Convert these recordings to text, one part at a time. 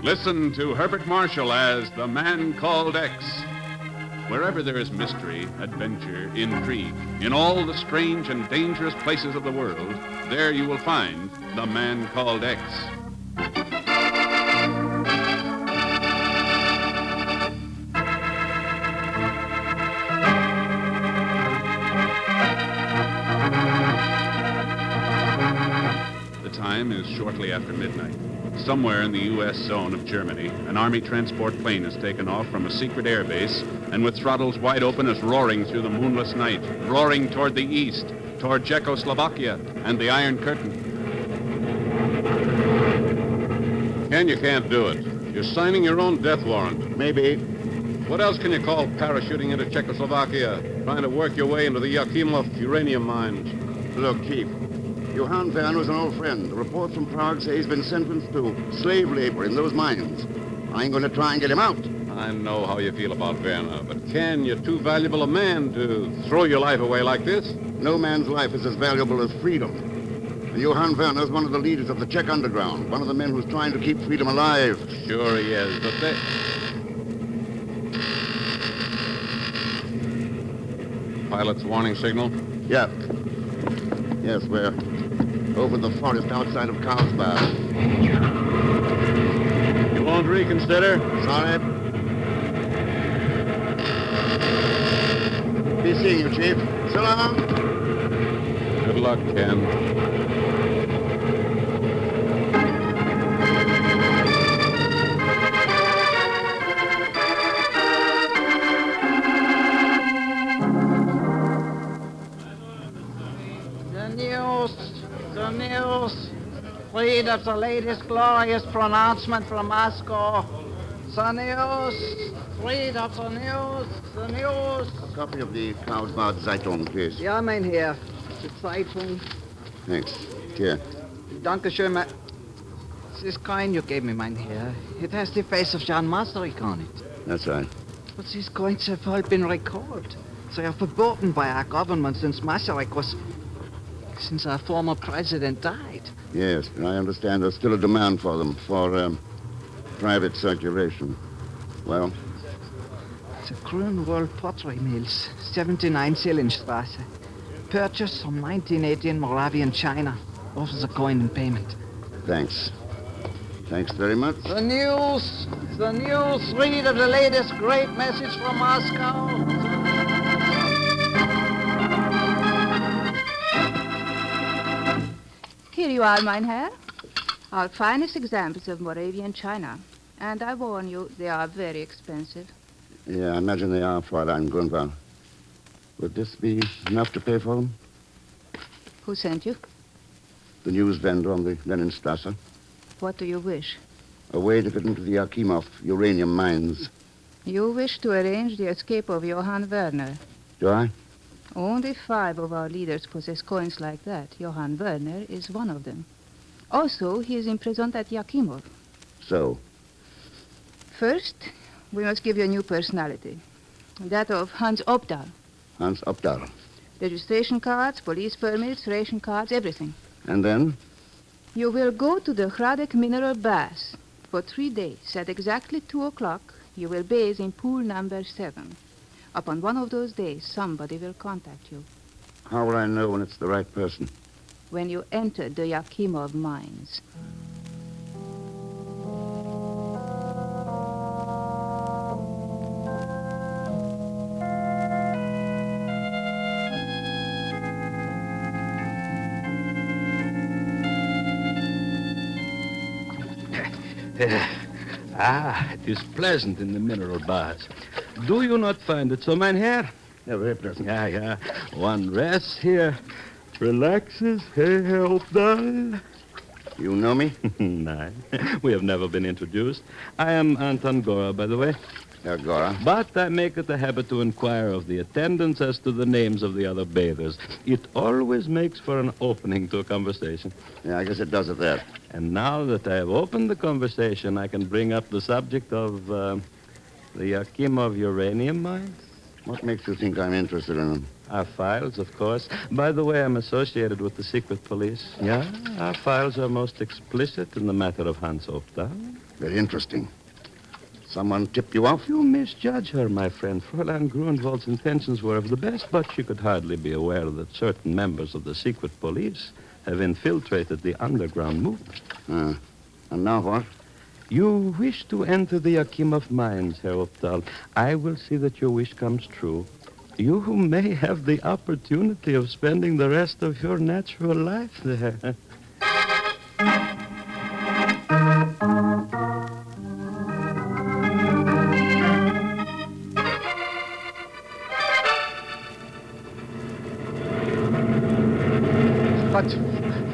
Listen to Herbert Marshall as The Man Called X. Wherever there is mystery, adventure, intrigue, in all the strange and dangerous places of the world, there you will find The Man Called X. The time is shortly after midnight. Somewhere in the U.S. zone of Germany, an Army transport plane has taken off from a secret air base and with throttles wide open is roaring through the moonless night, roaring toward the east, toward Czechoslovakia and the Iron Curtain. Ken, you can't do it. You're signing your own death warrant. Maybe. What else can you call parachuting into Czechoslovakia, trying to work your way into the Yakimov uranium mines? Look, Chief. Johann Werner's an old friend. The reports from Prague say he's been sentenced to slave labor in those mines. I ain't going to try and get him out. I know how you feel about Werner, but Ken, you're too valuable a man to throw your life away like this. No man's life is as valuable as freedom. And Johann Werner's one of the leaders of the Czech underground, one of the men who's trying to keep freedom alive. Sure he is, but they... Pilot's warning signal? Yeah. Yes, we're over the forest outside of Carlsbad. You won't reconsider? Sorry. Be seeing you, Chief. So long. Good luck, Ken. The news. Read of the latest glorious pronouncement from Moscow. The news. Read of the news. The news. A copy of the Carlsbad Zeitung, please. Ja, mein Herr. Die Zeitung. Thanks. Here. Dankeschön, mein... This coin you gave me, mein Herr. It has the face of John Masaryk on it. That's right. But these coins have all been recalled. They are verboten by our government since Masaryk was... Since our former president died. Yes, and I understand there's still a demand for them, for private circulation. Well? The Grünwald Pottery Mills, 79 Zillenstrasse. Purchased from 1980 in Moravian, China. Offers a coin in payment. Thanks. Thanks very much. The news. The news. Read of the latest great message from Moscow. Here you are, mein Herr. Our finest examples of Moravian china. And I warn you, they are very expensive. Yeah, I imagine they are, Fräulein Grunwald. Would this be enough to pay for them? Who sent you? The news vendor on the Leninstrasse. What do you wish? A way to get into the Yakimov uranium mines. You wish to arrange the escape of Johann Werner. Do I? Only 5 of our leaders possess coins like that. Johann Werner is one of them. Also, he is imprisoned at Yakimov. So? First, we must give you a new personality. That of Hans Obdal. Hans Obdal. Registration cards, police permits, ration cards, everything. And then? You will go to the Hradec mineral bath. For 3 days, at exactly 2 o'clock, you will bathe in pool number 7. Upon one of those days, somebody will contact you. How will I know when it's the right person? When you enter the Yakimov mines. It is pleasant in the mineral baths. Do you not find it so, mein Herr? Yeah, very pleasant. Yeah. One rests here, relaxes. Hey, Herr Obdal. You know me? No, we have never been introduced. I am Anton Gora, by the way. Herr Gora. But I make it a habit to inquire of the attendants as to the names of the other bathers. It always makes for an opening to a conversation. Yeah, I guess it does at that. And now that I have opened the conversation, I can bring up the subject of the Yakimov uranium mines. What makes you think I'm interested in them? Our files, of course. By the way, I'm associated with the secret police. Yeah, our files are most explicit in the matter of Hans Obdal. Very interesting. Someone tipped you off? You misjudge her, my friend. Fräulein Grunwald's intentions were of the best, but she could hardly be aware that certain members of the secret police have infiltrated the underground movement. And now what? You wish to enter the Yakimov mines, Herr Updahl. I will see that your wish comes true. You may have the opportunity of spending the rest of your natural life there.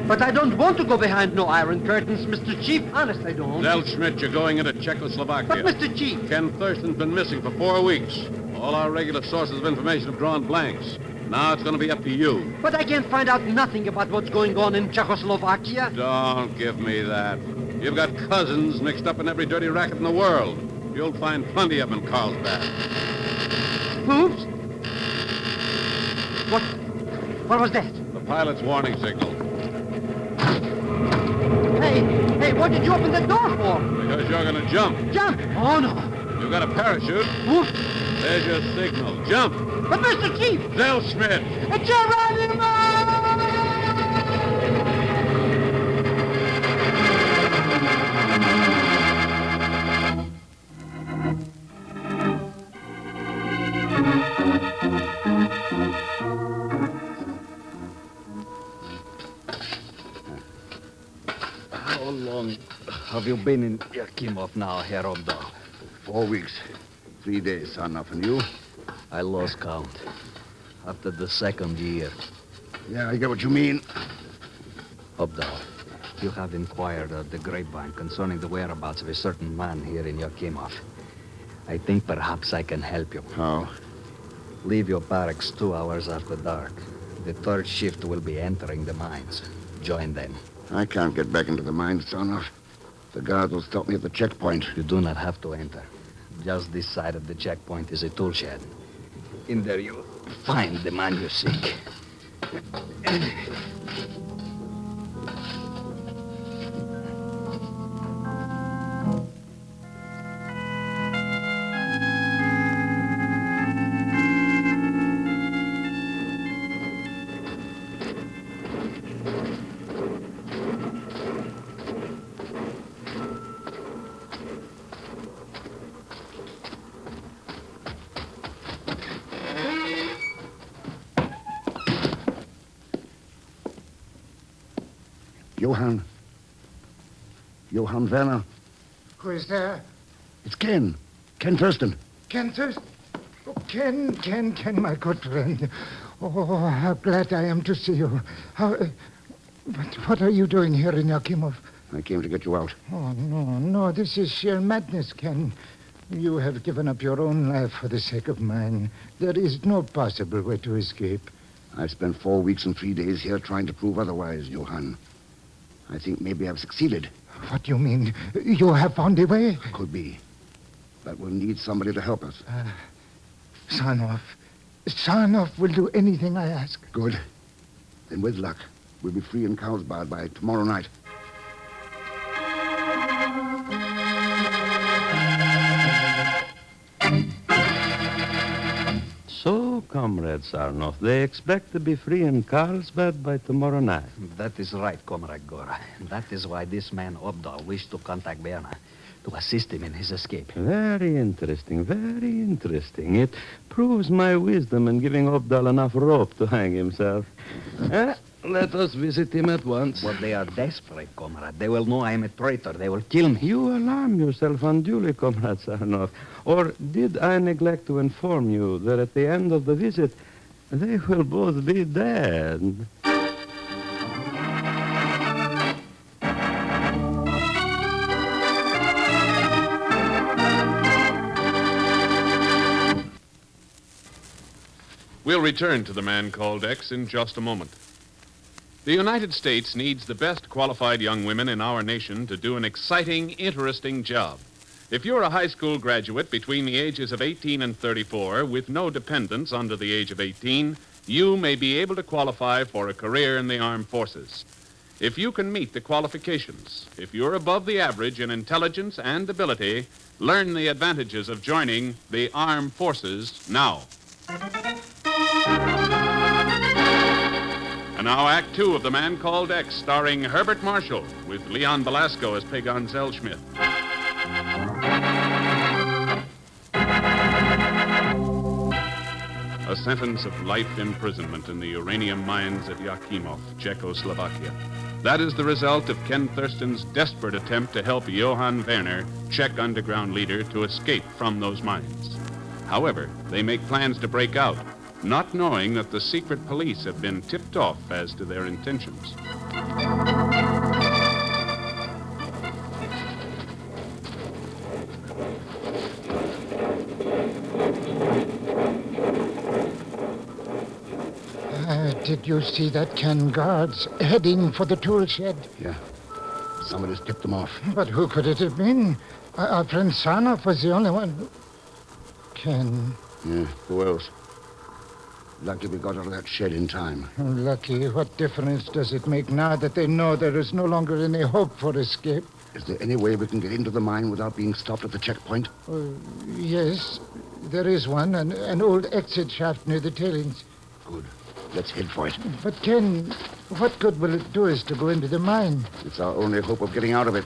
But I don't want to go behind no iron curtains, Mr. Chief. Honest, I don't. Zell Schmidt, you're going into Czechoslovakia. But, Mr. Chief... Ken Thurston's been missing for 4 weeks. All our regular sources of information have drawn blanks. Now it's going to be up to you. But I can't find out nothing about what's going on in Czechoslovakia. Don't give me that. You've got cousins mixed up in every dirty racket in the world. You'll find plenty of them in Carlsbad. Oops. What was that? The pilot's warning signal. Hey, what did you open the door for? Because you're going to jump. Jump? Oh, no. You've got a parachute. Whoop. There's your signal. Jump. But, Mr. Chief! Zell Schmidt! Geronimo! How long have you been in Yakimov now, Herr Obdahl? 4 weeks. 3 days, Sarnoff. And you? I lost count. After the second year. Yeah, I get what you mean. Obdahl, you have inquired at the grapevine concerning the whereabouts of a certain man here in Yakimov. I think perhaps I can help you. How? Leave your barracks 2 hours after dark. The third shift will be entering the mines. Join them. I can't get back into the mines, Sarnoff. The guards will stop me at the checkpoint. You do not have to enter. Just this side of the checkpoint is a tool shed. In there you'll find the man you seek. Johann Werner. Who is there? It's Ken. Ken Thurston. Ken Thurston? Oh, Ken, my good friend. Oh, how glad I am to see you. But what are you doing here in Yakimov? I came to get you out. Oh, no, this is sheer madness, Ken. You have given up your own life for the sake of mine. There is no possible way to escape. I spent 4 weeks and 3 days here trying to prove otherwise, Johann. I think maybe I've succeeded. What do you mean? You have found a way? Could be. But we'll need somebody to help us. Sarnoff will do anything I ask. Good. Then with luck, we'll be free in Carlsbad by tomorrow night. So, Comrade Sarnoff, they expect to be free in Carlsbad by tomorrow night. That is right, Comrade Gora. That is why this man, Obdahl, wished to contact Werner to assist him in his escape. Very interesting, very interesting. It proves my wisdom in giving Obdahl enough rope to hang himself. Let us visit him at once. But they are desperate, Comrade. They will know I am a traitor. They will kill me. You alarm yourself unduly, Comrade Sarnoff. Or did I neglect to inform you that at the end of the visit, they will both be dead? We'll return to the man called X in just a moment. The United States needs the best qualified young women in our nation to do an exciting, interesting job. If you're a high school graduate between the ages of 18 and 34 with no dependents under the age of 18, you may be able to qualify for a career in the armed forces. If you can meet the qualifications, if you're above the average in intelligence and ability, learn the advantages of joining the armed forces now. And now Act Two of The Man Called X, starring Herbert Marshall, with Leon Belasco as Pagon Zellschmidt. A sentence of life imprisonment in the uranium mines at Yakimov, Czechoslovakia. That is the result of Ken Thurston's desperate attempt to help Johann Werner, Czech underground leader, to escape from those mines. However, they make plans to break out, not knowing that the secret police have been tipped off as to their intentions. Did you see that Ken guards heading for the tool shed? Yeah. Somebody's tipped them off. But who could it have been? Our friend Sarnoff was the only one. Ken. Yeah, who else? Lucky we got out of that shed in time. Lucky. What difference does it make now that they know there is no longer any hope for escape? Is there any way we can get into the mine without being stopped at the checkpoint? Yes, there is one. An old exit shaft near the tailings. Good. Let's head for it. But, Ken, what good will it do us to go into the mine? It's our only hope of getting out of it.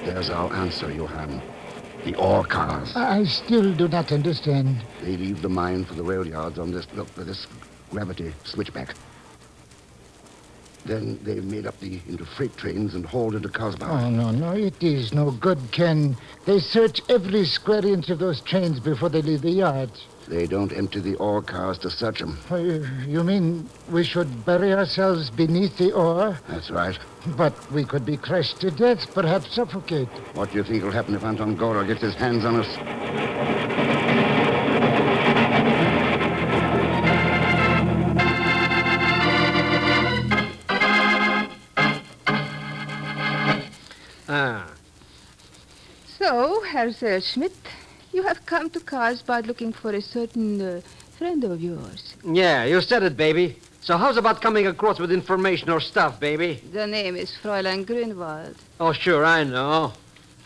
There's our answer, Johann. The ore cars. I still do not understand. They leave the mine for the rail yards on this, look, for this gravity switchback. Then they made up into freight trains and hauled into Karlsbad. Oh, no, it is no good, Ken. They search every square inch of those trains before they leave the yards. They don't empty the ore cars to search them. You mean we should bury ourselves beneath the ore? That's right. But we could be crushed to death, perhaps suffocate. What do you think will happen if Anton Gora gets his hands on us? So, Herr Zellschmidt, you have come to Karlsbad looking for a certain friend of yours. Yeah, you said it, baby. So how's about coming across with information or stuff, baby? The name is Fräulein Grünwald. Oh, sure, I know.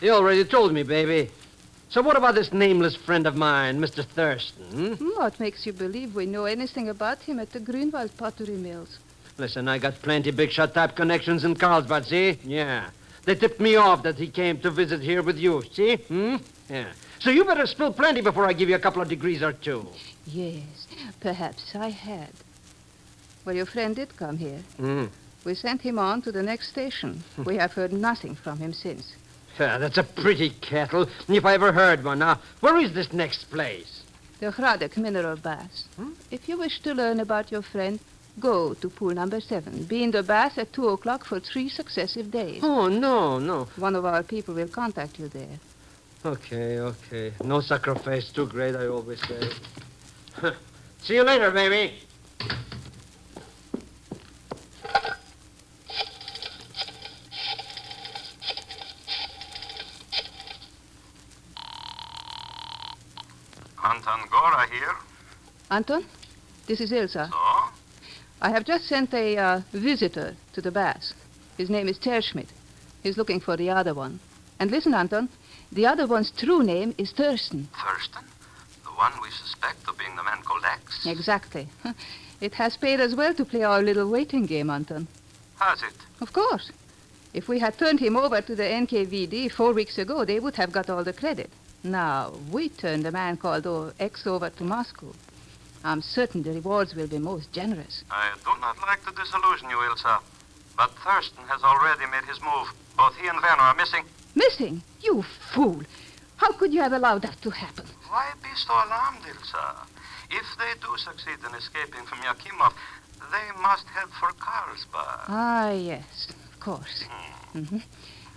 You already told me, baby. So what about this nameless friend of mine, Mr. Thurston? What makes you believe we know anything about him at the Grünwald pottery mills? Listen, I got plenty big-shot type connections in Carlsbad, see? Yeah. They tipped me off that he came to visit here with you, see? Yeah. So you better spill plenty before I give you a couple of degrees or two. Yes, perhaps I had. Well, your friend did come here. We sent him on to the next station. We have heard nothing from him since. Yeah, that's a pretty kettle, if I ever heard one. Now, where is this next place? The Hradec mineral bath. If you wish to learn about your friend, go to pool number 7. Be in the bath at 2 o'clock for 3 successive days. Oh, no. One of our people will contact you there. Okay. No sacrifice too great, I always say. See you later, baby. Anton Gora here. Anton, this is Ilsa. So? I have just sent a visitor to the bath. His name is Zellschmidt. He's looking for the other one. And listen, Anton, the other one's true name is Thurston. Thurston? The one we suspect of being the man called X? Exactly. It has paid us well to play our little waiting game, Anton. Has it? Of course. If we had turned him over to the NKVD 4 weeks ago, they would have got all the credit. Now, we turned the man called X over to Moscow. I'm certain the rewards will be most generous. I do not like to disillusion you, Ilsa, but Thurston has already made his move. Both he and Werner are missing. Missing? You fool! How could you have allowed that to happen? Why be so alarmed, Ilsa? If they do succeed in escaping from Yakimov, they must head for Carlsbad. Ah, yes, of course.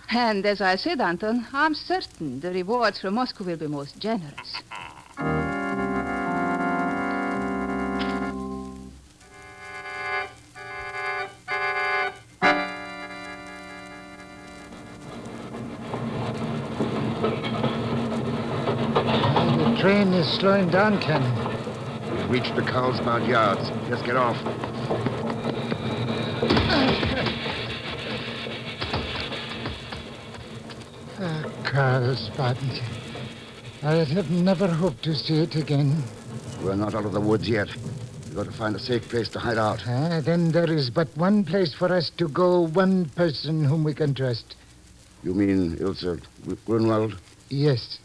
And as I said, Anton, I'm certain the rewards from Moscow will be most generous. The train is slowing down, Ken. We've reached the Carlsbad yards. Let's get off. Carlsbad. I have never hoped to see it again. We're not out of the woods yet. We've got to find a safe place to hide out. Then there is but one place for us to go, one person whom we can trust. You mean Ilse Grunwald? Yes.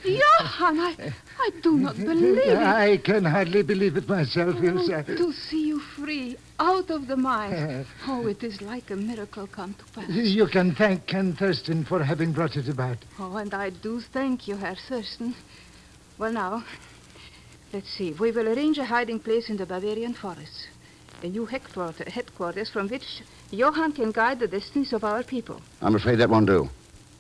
Johann, I do not believe it. I can hardly believe it myself, Ilse. To see you free, out of the mines. Oh, it is like a miracle come to pass. You can thank Ken Thurston for having brought it about. Oh, and I do thank you, Herr Thurston. Well, now, let's see. We will arrange a hiding place in the Bavarian forests. A new headquarters from which Johann can guide the destinies of our people. I'm afraid that won't do.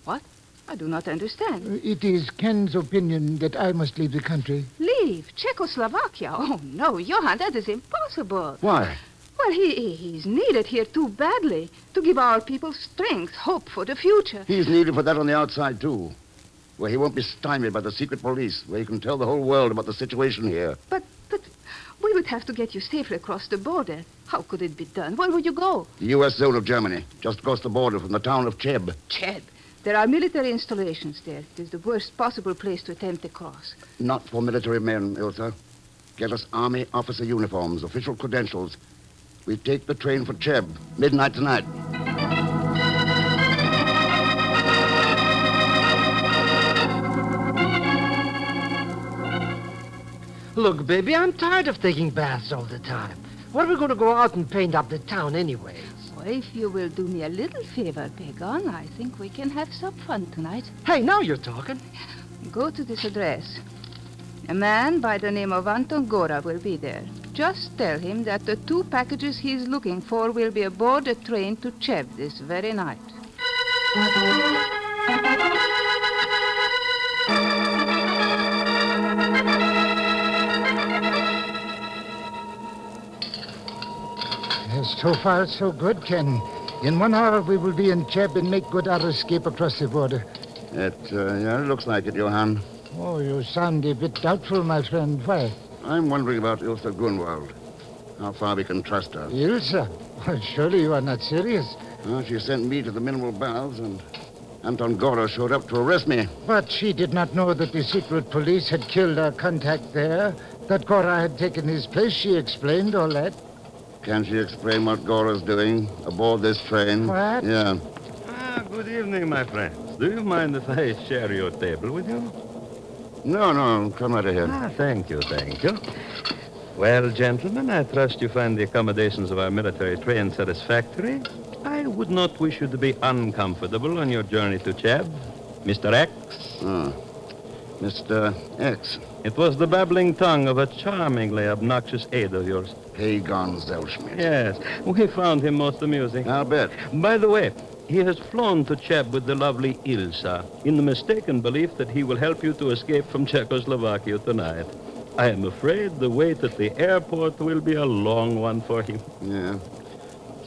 What? I do not understand. It is Ken's opinion that I must leave the country. Leave? Czechoslovakia? Oh, no, Johann, that is impossible. Why? Well, he's needed here too badly to give our people strength, hope for the future. He's needed for that on the outside, too. Where he won't be stymied by the secret police, where he can tell the whole world about the situation here. But we would have to get you safely across the border. How could it be done? Where would you go? The U.S. zone of Germany, just across the border from the town of Cheb. Cheb? There are military installations there. It is the worst possible place to attempt to cross. Not for military men, Ilsa. Get us army officer uniforms, official credentials. We take the train for Cheb, midnight tonight. Look, baby, I'm tired of taking baths all the time. What are we going to go out and paint up the town anyways? Well, if you will do me a little favor, Begon, I think we can have some fun tonight. Hey, now you're talking. Go to this address. A man by the name of Anton Gora will be there. Just tell him that the 2 packages he's looking for will be aboard a train to Cheb this very night. So far, so good, Ken. In 1 hour, we will be in Cheb and make good our escape across the border. It looks like it, Johann. Oh, you sound a bit doubtful, my friend. Why? I'm wondering about Ilse Grunwald. How far we can trust her. Ilse? Well, surely you are not serious. Well, she sent me to the mineral baths, and Anton Gora showed up to arrest me. But she did not know that the secret police had killed our contact there, that Gora had taken his place. She explained all that. Can she explain what Gora's doing aboard this train? What? Yeah. Good evening, my friends. Do you mind if I share your table with you? No, come right ahead. Thank you. Well, gentlemen, I trust you find the accommodations of our military train satisfactory. I would not wish you to be uncomfortable on your journey to Cheb. Mr. X? Mr. X. It was the babbling tongue of a charmingly obnoxious aide of yours. Pagon Zellschmidt. Yes, we found him most amusing. I'll bet. By the way, he has flown to Cheb with the lovely Ilsa in the mistaken belief that he will help you to escape from Czechoslovakia tonight. I am afraid the wait at the airport will be a long one for him. Yeah.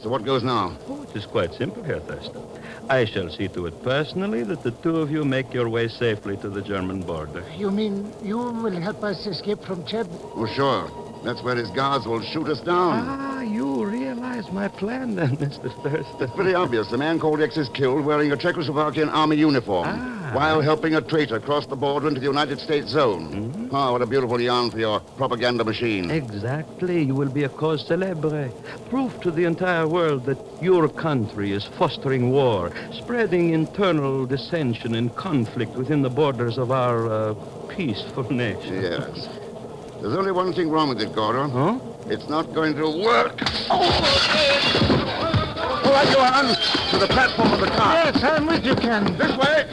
So what goes now? Oh, it is quite simple, Herr Thurston. I shall see to it personally that the 2 of you make your way safely to the German border. You mean you will help us escape from Cheb? Oh, sure. That's where his guards will shoot us down. You realize my plan then, Mr. Thurston. Pretty obvious. The man called X is killed wearing a Czechoslovakian army uniform while helping a traitor cross the border into the United States zone. Mm-hmm. Oh, what a beautiful yarn for your propaganda machine. Exactly. You will be a cause célèbre. Proof to the entire world that your country is fostering war, spreading internal dissension and conflict within the borders of our peaceful nation. Yes. There's only one thing wrong with it, Gordon. Huh? It's not going to work. Oh, right, Johann. To the platform of the car. Yes, I'm with you, Ken. This way.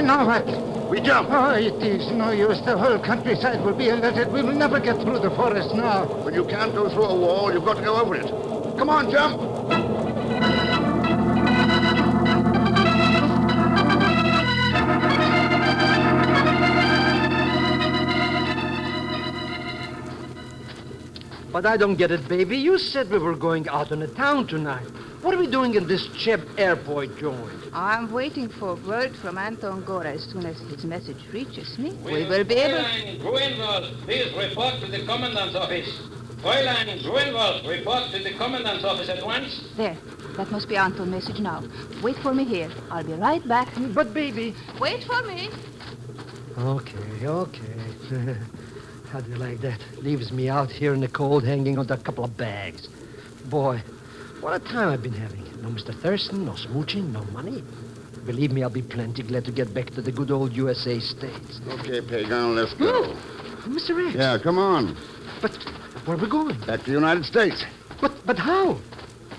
Now what? We jump. Oh, it is no use. The whole countryside will be alerted. We will never get through the forest now. When you can't go through a wall, you've got to go over it. Come on, jump. But I don't get it, baby. You said we were going out in the town tonight. What are we doing in this Czech airport joint? I'm waiting for word from Anton Gora. As soon as his message reaches me, we will be able... Fräulein Gruenwald, please report to the commandant's office. Fräulein Gruenwald, report to the commandant's office at once. There. That must be Anton's message now. Wait for me here. I'll be right back. But, baby... Wait for me. Okay. How do you like that? Leaves me out here in the cold hanging on a couple of bags. Boy, what a time I've been having. No Mr. Thurston, no smooching, no money. Believe me, I'll be plenty glad to get back to the good old USA States. Okay, Pagan, let's go. Mr. X. Yeah, come on. But where are we going? Back to the United States. But how?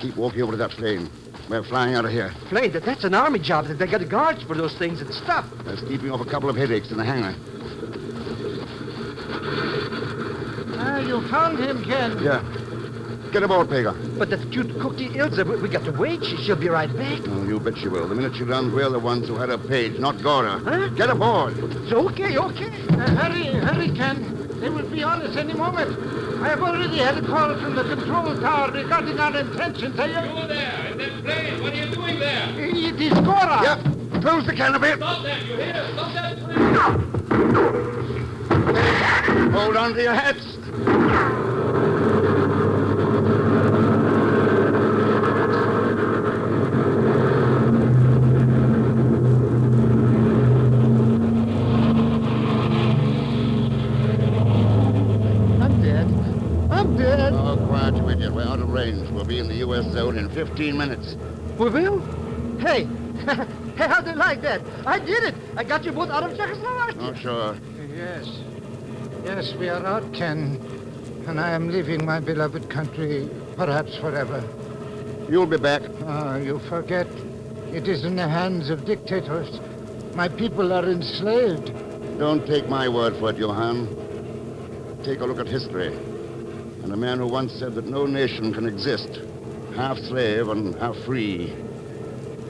Keep walking over to that plane. We're flying out of here. Plane, that's an army job. They got guards for those things and stuff. That's keeping off a couple of headaches in the hangar. You found him, Ken. Yeah. Get aboard, Pagan. But that cute cookie Ilse, we got to wait. She'll be right back. Oh, you bet she will. The minute she runs, we're the ones who had her page, not Gora. Huh? Get aboard. It's okay. Hurry, Ken. They will be on us any moment. I have already had a call from the control tower regarding our intentions. You there, in that plane. What are you doing there? It is Gora. Yep. Close the canopy. Stop that, you hear? Stop that plane. Hold on to your hats. I'm dead. Oh, quiet, you idiot. We're out of range. We'll be in the U.S. zone in 15 minutes. We will? Hey, how do you like that? I did it. I got you both out of Czechoslovakia. Oh, sure. Yes, we are out, Ken. And I am leaving my beloved country, perhaps forever. You'll be back. You forget. It is in the hands of dictators. My people are enslaved. Don't take my word for it, Johann. Take a look at history. And a man who once said that no nation can exist half slave and half free.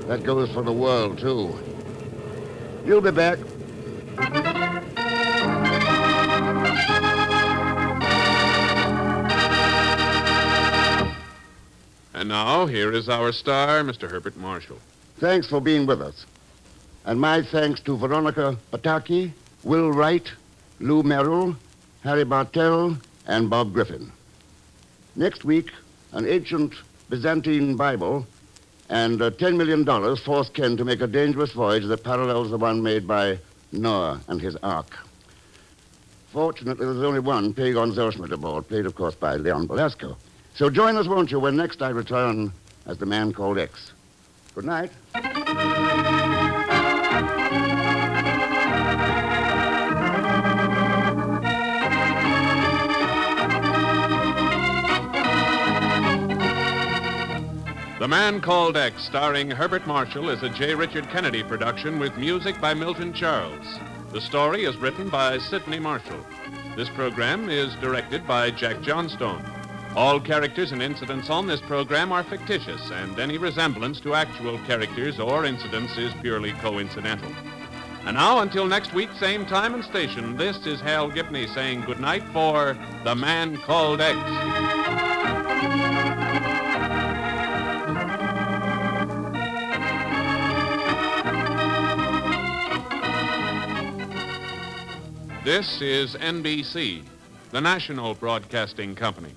That goes for the world, too. You'll be back. And now, here is our star, Mr. Herbert Marshall. Thanks for being with us. And my thanks to Veronica Pataki, Will Wright, Lou Merrill, Harry Bartell, and Bob Griffin. Next week, an ancient Byzantine Bible and $10 million forced Ken to make a dangerous voyage that parallels the one made by Noah and his ark. Fortunately, there's only one Pagon Zosmet aboard, played, of course, by Leon Belasco. So join us, won't you, when next I return as the man called X. Good night. The Man Called X, starring Herbert Marshall, is a J. Richard Kennedy production with music by Milton Charles. The story is written by Sidney Marshall. This program is directed by Jack Johnstone. All characters and incidents on this program are fictitious, and any resemblance to actual characters or incidents is purely coincidental. And now, until next week, same time and station, this is Hal Gibney saying goodnight for The Man Called X. This is NBC, the national broadcasting company.